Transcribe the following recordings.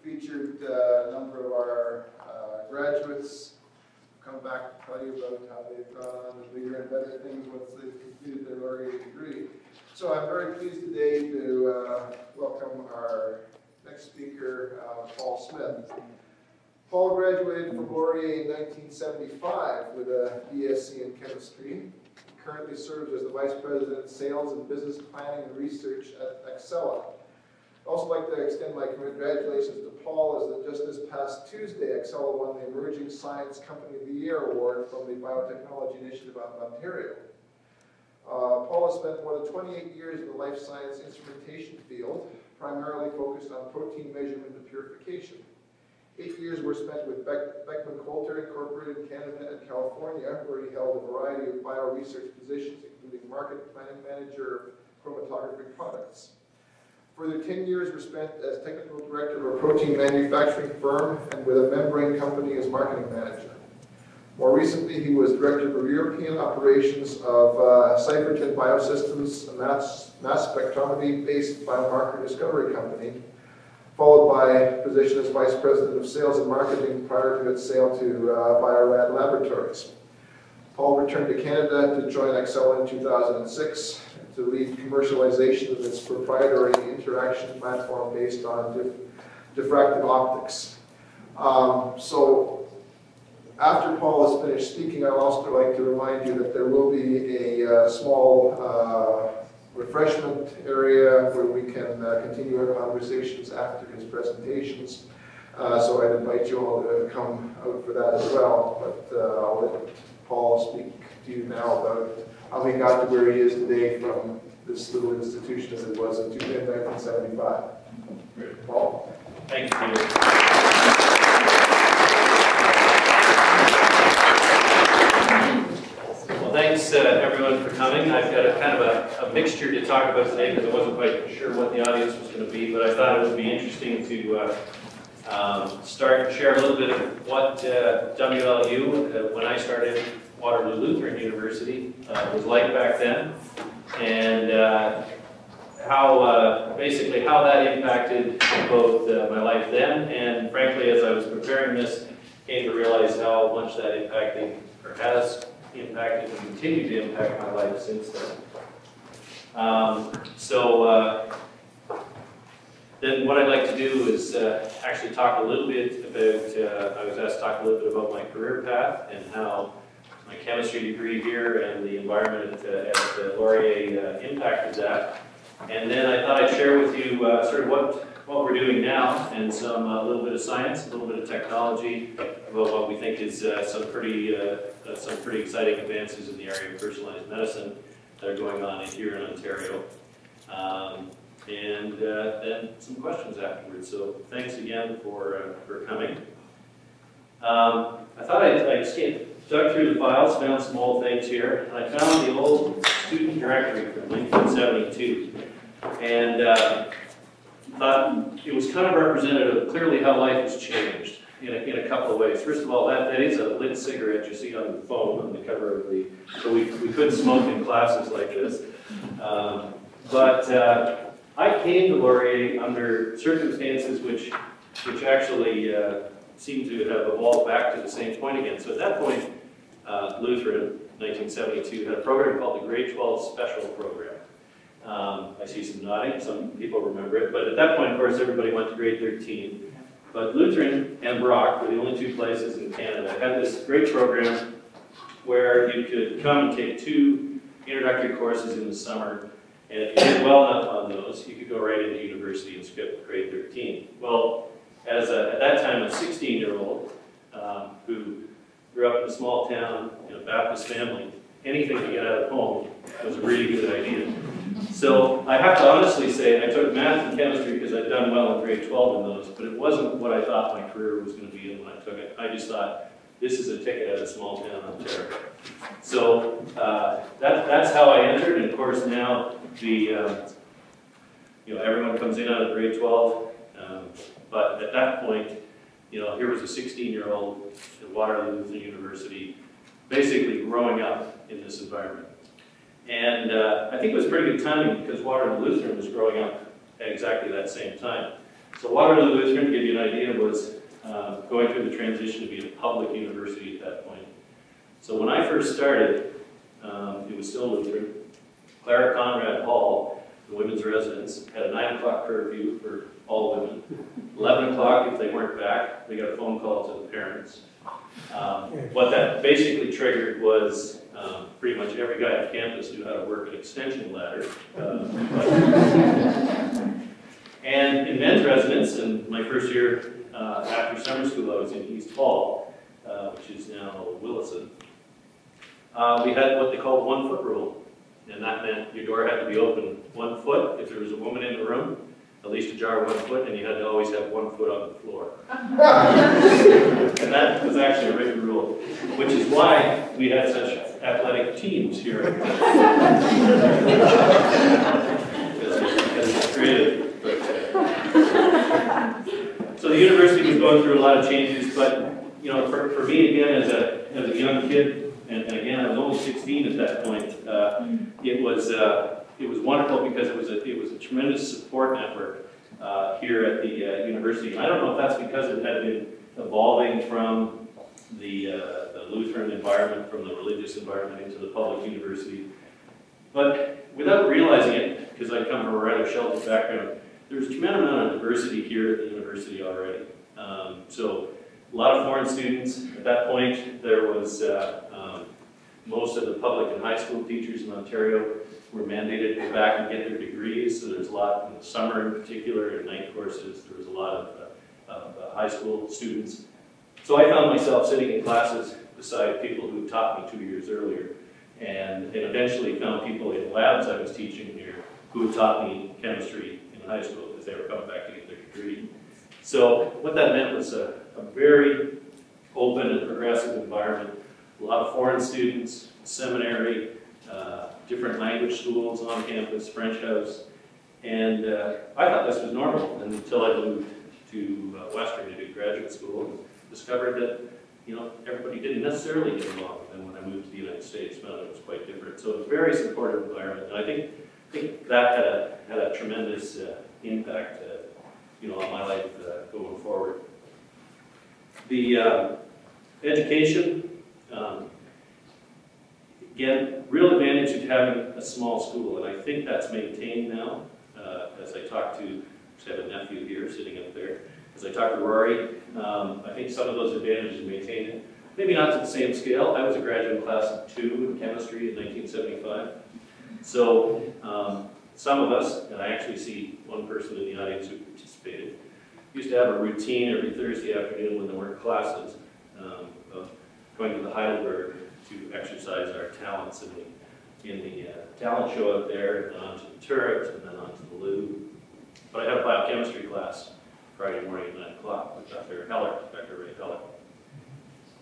featured a number of our graduates come back to tell you about how they've gone on to bigger and better things once they've completed their Laurier degree. So I'm very pleased today to welcome our next speaker, Paul Smith. Paul graduated from Laurier in 1975 with a BSc in chemistry. He currently serves as the Vice President of Sales and Business Planning and Research at Axela. I'd also like to extend my congratulations to Paul, as just this past Tuesday, Axela won the Emerging Science Company of the Year Award from the Biotechnology Initiative out of Ontario. Paul has spent more than 28 years in the life science instrumentation field, primarily focused on protein measurement and purification. 8 years were spent with Beckman Coulter Incorporated in Canada and California, where he held a variety of bio-research positions, including market planning manager of chromatography products. Further 10 years were spent as technical director of a protein manufacturing firm and with a membrane company as marketing manager. More recently, he was director of European operations of After Biosensors, a mass spectrometry-based biomarker discovery company, followed by a position as vice president of sales and marketing prior to its sale to Bio-Rad Laboratories. Paul returned to Canada to join Axela in 2006 to lead commercialization of its proprietary interaction platform based on diffractive optics. So after Paul has finished speaking, I'd also like to remind you that there will be a small refreshment area where we can continue our conversations after his presentations. So I'd invite you all to come out for that as well. But I'll let Paul speak to you now about how he got to where he is today from this little institution as it was in 1975. Great. Paul? Thank you, Peter. Well, thanks everyone for coming. I've got a kind of a mixture to talk about today because I wasn't quite sure what the audience was going to be, but I thought it would be interesting to share a little bit of what WLU, when I started Waterloo Lutheran University, was like back then, and basically how that impacted both my life then, and frankly, as I was preparing this, came to realize how much that impacted, or has impacted and continued to impact my life since then. Then what I'd like to do is actually talk a little bit about, I was asked to talk a little bit about my career path and how my chemistry degree here and the environment at Laurier impacted that. And then I thought I'd share with you sort of what we're doing now, and a little bit of science, a little bit of technology, about what we think is some pretty exciting advances in the area of personalized medicine that are going on here in Ontario. And then some questions afterwards. So thanks again for coming. I thought I'd dug through the files, found some old things here, and I found the old student directory from 1972, and thought it was kind of representative of clearly how life has changed in a couple of ways. First of all, that is a lit cigarette you see on the phone on the cover of the. So we couldn't smoke in classes like this, but. I came to Laurier under circumstances which actually seem to have evolved back to the same point again. So at that point, Lutheran, 1972, had a program called the Grade 12 Special Program. I see some nodding, some people remember it, but at that point, of course, everybody went to grade 13. But Lutheran and Brock were the only two places in Canada that had this great program where you could come and take 2 introductory courses in the summer. And if you did well enough on those, you could go right into university and skip grade 13. Well, as at that time a 16-year-old who grew up in a small town in a Baptist family, anything to get out of home was a really good idea. So I have to honestly say I took math and chemistry because I'd done well in grade 12 in those, but it wasn't what I thought my career was going to be in when I took it. I just thought, this is a ticket out of small town Ontario. So that's how I entered, and of course now everyone comes in out of grade 12, but at that point, here was a 16-year-old at Waterloo Lutheran University, basically growing up in this environment. And I think it was pretty good timing because Waterloo Lutheran was growing up at exactly that same time. So Waterloo Lutheran, to give you an idea, was going through the transition to be a public university at that point. So when I first started, it was still Lutheran. Clara Conrad Hall, the women's residence, had a 9 o'clock curfew for all women. 11 o'clock, if they weren't back, they got a phone call to the parents. What that basically triggered was pretty much every guy on campus knew how to work an extension ladder. And in men's residence, in my first year after summer school, I was in East Hall, which is now Willison. We had what they called 1 foot rule. And that meant your door had to be open 1 foot if there was a woman in the room, at least ajar 1 foot, and you had to always have 1 foot on the floor. And that was actually a written rule, which is why we had such athletic teams here. Because it's creative. So the university was going through a lot of changes, but you know, for me again as a young kid, and again I was only 16 at that point, it was wonderful because it was a tremendous support network here at the university. And I don't know if that's because it had been evolving from the Lutheran environment, from the religious environment into the public university. But without realizing it, because I come from a rather sheltered background, there's a tremendous amount of diversity here at the university already. So a lot of foreign students. At that point, there was most of the public and high school teachers in Ontario were mandated to go back and get their degrees. So there's a lot in the summer in particular, and night courses. There was a lot of high school students. So I found myself sitting in classes beside people who taught me 2 years earlier, and eventually found people in labs I was teaching here who had taught me chemistry in high school because they were coming back to get their degree. So what that meant was a very open and progressive environment. A lot of foreign students, seminary, different language schools on campus, French house, and I thought this was normal until I moved to Western to do graduate school and discovered that everybody didn't necessarily get along. And when I moved to the United States, found it was quite different. So it was a very supportive environment, and I think that had a tremendous impact, on my life going forward. The education, again, real advantage of having a small school, and I think that's maintained now. As I talk to, I have a nephew here sitting up there. As I talk to Rory, I think some of those advantages maintained. Maybe not to the same scale. I was a graduate class of 2 in chemistry in 1975. So some of us, and I actually see one person in the audience who participated, used to have a routine every Thursday afternoon when there weren't classes of going to the Heidelberg to exercise our talents in the talent show up there, and onto the turret, and then onto the loo. But I had a biochemistry class Friday morning at 9 o'clock with Dr. Ray Heller.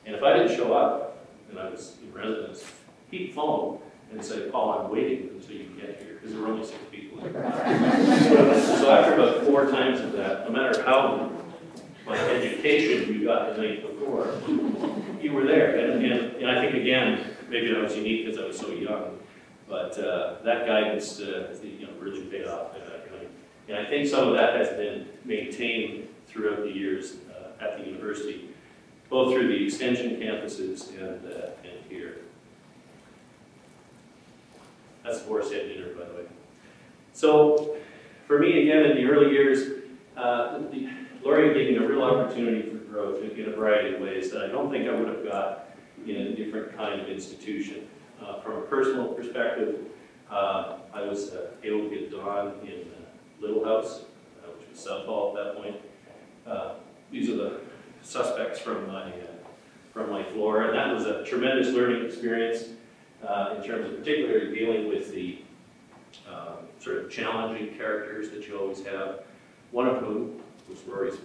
And if I didn't show up, and I was in residence, he'd phone and say, "Paul, I'm waiting until you get here," because there were only 6 people in the class. So after about 4 times of that, no matter how much education you got the night before, you were there. And I think, again, maybe I was unique because I was so young, but that guidance really paid off. And I think some of that has been maintained throughout the years at the university, both through the extension campuses and here. That's the horse head dinner, by the way. So, for me, again, in the early years, Laurier gave me a real opportunity for growth in a variety of ways that I don't think I would have got in a different kind of institution. From a personal perspective, I was able to get Dawn in Little House, which was South Hall at that point. These are the suspects from my floor, and that was a tremendous learning experience in terms of particularly dealing with the sort of challenging characters that you always have, one of whom was Rory's